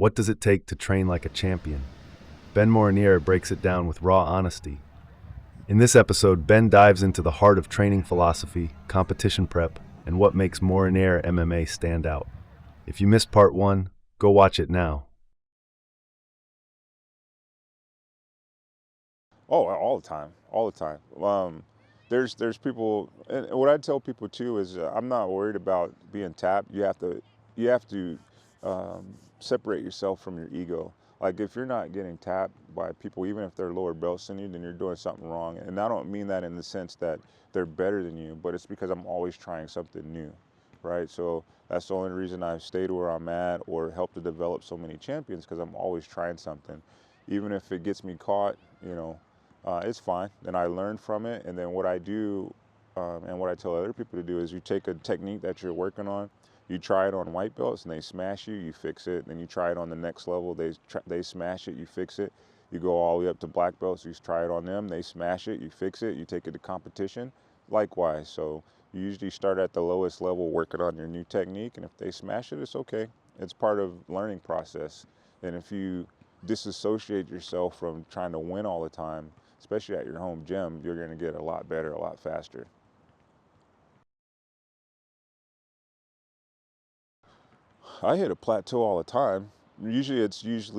What does it take to train like a champion? Ben Moriniere breaks it down with raw honesty. In this episode, Ben dives into the heart of training philosophy, competition prep, and what makes Moriniere MMA stand out. If you missed part one, go watch it now. Oh, all the time, all the time. There's people, and what I tell people too is I'm not worried about being tapped. You have to separate yourself from your ego. Like if you're not getting tapped by people, even if they're lower belts than you, then you're doing something wrong. And I don't mean that in the sense that they're better than you, but it's because I'm always trying something new, right? So that's the only reason I've stayed where I'm at or helped to develop so many champions, because I'm always trying something, even if it gets me caught, it's fine. Then I learn from it, and then what I do, and what I tell other people to do is you take a technique that you're working on, you try it on white belts, and they smash you, you fix it. Then you try it on the next level, they smash it, you fix it. You go all the way up to black belts, you try it on them, they smash it, you fix it, you take it to competition. Likewise, so you usually start at the lowest level working on your new technique, and if they smash it, it's okay. It's part of learning process. And if you disassociate yourself from trying to win all the time, especially at your home gym, you're going to get a lot better, a lot faster. I hit a plateau all the time. Usually it's just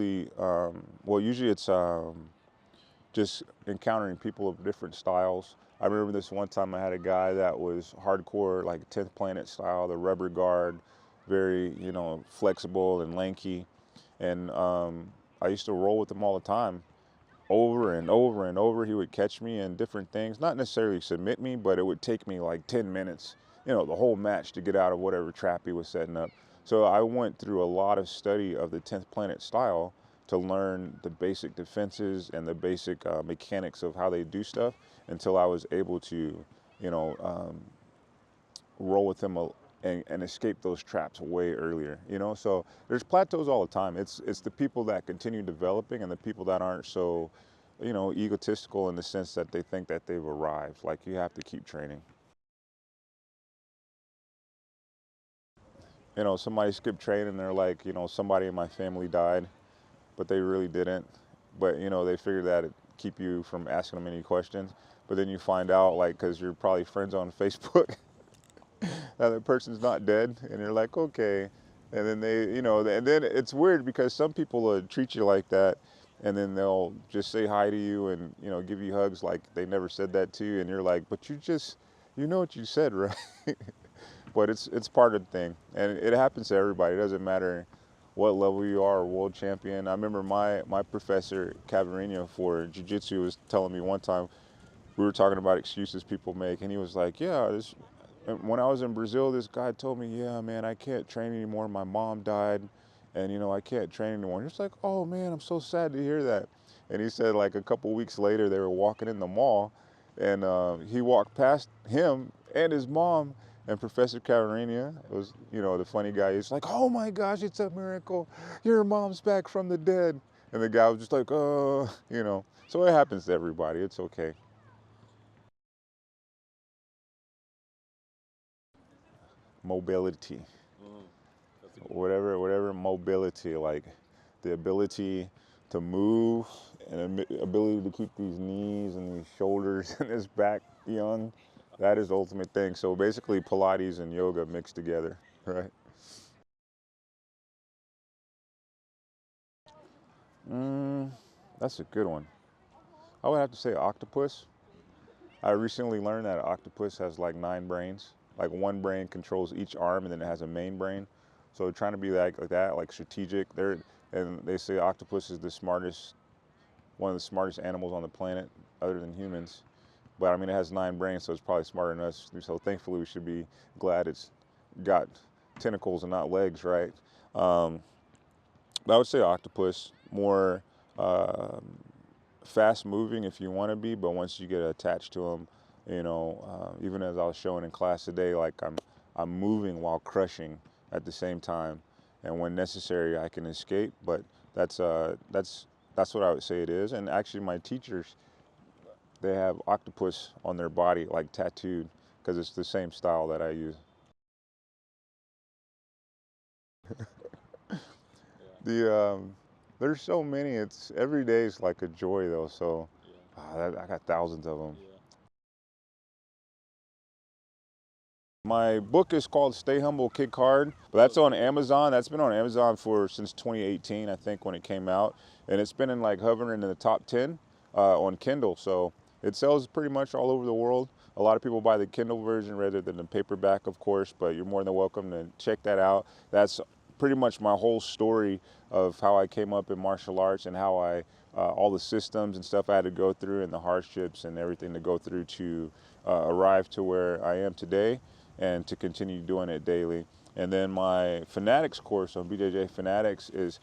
encountering people of different styles. I remember this one time I had a guy that was hardcore, like 10th planet style, the rubber guard, very, flexible and lanky. And I used to roll with him all the time, over and over and over. He would catch me in different things, not necessarily submit me, but it would take me like 10 minutes, the whole match to get out of whatever trap he was setting up. So I went through a lot of study of the 10th planet style to learn the basic defenses and the basic mechanics of how they do stuff until I was able to, you know, um, roll with him and escape those traps way earlier. So there's plateaus all the time. It's the people that continue developing and the people that aren't so, egotistical in the sense that they think that they've arrived. Like, you have to keep training. Somebody skipped training and they're like, somebody in my family died, but they really didn't. But they figured that it'd keep you from asking them any questions. But then you find out, like, because you're probably friends on Facebook, that the person's not dead, and you're like, okay. And then and then it's weird because some people treat you like that, and then they'll just say hi to you and give you hugs like they never said that to you, and you're like, but you know what you said, right? But it's part of the thing, and it happens to everybody. It doesn't matter what level you are, world champion. I remember my professor Cavarino for jiu-jitsu was telling me one time, we were talking about excuses people make, and he was like, yeah, when I was in Brazil, this guy told me, yeah, man, I can't train anymore. My mom died, and I can't train anymore. And it's like, oh man, I'm so sad to hear that. And he said, like, a couple weeks later, they were walking in the mall, and he walked past him and his mom. And Professor Cavarina was, the funny guy. He's like, oh my gosh, it's a miracle. Your mom's back from the dead. And the guy was just like, So it happens to everybody. It's okay. Mobility. Whatever mobility, like the ability to move and ability to keep these knees and these shoulders and this back young, that is the ultimate thing. So basically Pilates and yoga mixed together, right? Mm, that's a good one. I would have to say octopus. I recently learned that an octopus has like 9 brains. Like, one brain controls each arm, and then it has a main brain. So trying to be like that, like strategic. And they say octopus is one of the smartest animals on the planet, other than humans. But I mean, it has 9 brains, so it's probably smarter than us. So thankfully, we should be glad it's got tentacles and not legs, right? Um, but I would say octopus, more fast moving if you want to be, but once you get attached to them, even as I was showing in class today, like I'm moving while crushing at the same time, and when necessary, I can escape. But that's what I would say it is. And actually, my teachers, they have octopus on their body, like tattooed, because it's the same style that I use. The there's so many. It's every day is like a joy though. So I got thousands of them. My book is called Stay Humble, Kick Hard. That's on Amazon. That's been on Amazon for since 2018, I think, when it came out, and it's been in like hovering in the top 10 on Kindle. So it sells pretty much all over the world. A lot of people buy the Kindle version rather than the paperback, of course. But you're more than welcome to check that out. That's pretty much my whole story of how I came up in martial arts and how I all the systems and stuff I had to go through and the hardships and everything to go through to arrive to where I am today and to continue doing it daily. And then my Fanatics course on BJJ Fanatics is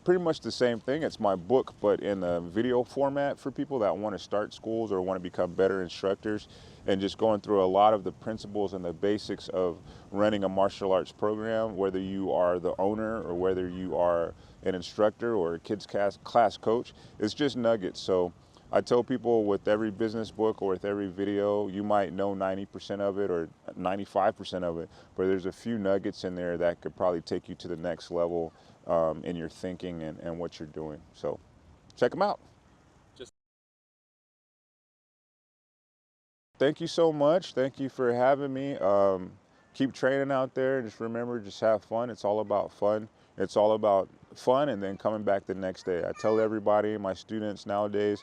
pretty much the same thing. It's my book, but in a video format for people that want to start schools or want to become better instructors, and just going through a lot of the principles and the basics of running a martial arts program, whether you are the owner or whether you are an instructor or a kids class coach. It's just nuggets. So I tell people with every business book or with every video, you might know 90% of it or 95% of it, but there's a few nuggets in there that could probably take you to the next level in your thinking and what you're doing. So check them out. Thank you so much. Thank you for having me. Keep training out there. Just remember, just have fun. It's all about fun. It's all about fun and then coming back the next day. I tell everybody, my students nowadays,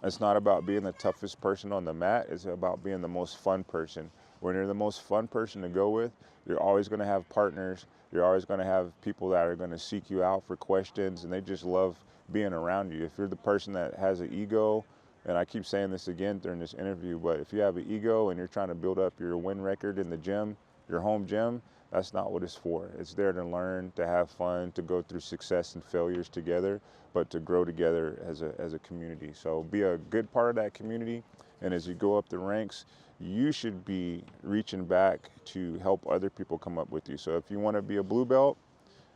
it's not about being the toughest person on the mat. It's about being the most fun person. When you're the most fun person to go with, you're always going to have partners. You're always going to have people that are going to seek you out for questions, and they just love being around you. If you're the person that has an ego, and I keep saying this again during this interview, but if you have an ego and you're trying to build up your win record in the gym, your home gym, that's not what it's for. It's there to learn, to have fun, to go through success and failures together, but to grow together as a community. So be a good part of that community, and as you go up the ranks, you should be reaching back to help other people come up with you. So if you want to be a blue belt,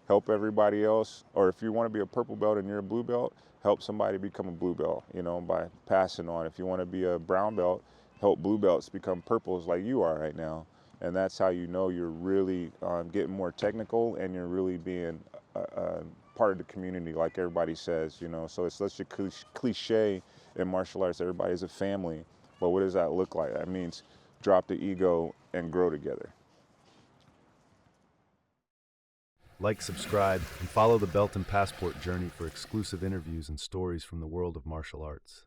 help everybody else, or if you want to be a purple belt and you're a blue belt, help somebody become a blue belt, by passing on. If you want to be a brown belt, help blue belts become purples like you are right now. And that's how you know you're really getting more technical and you're really being part of the community, like everybody says. So it's such a cliche in martial arts, everybody's a family. But what does that look like? That means drop the ego and grow together. Like, subscribe, and follow the Belt and Passport journey for exclusive interviews and stories from the world of martial arts.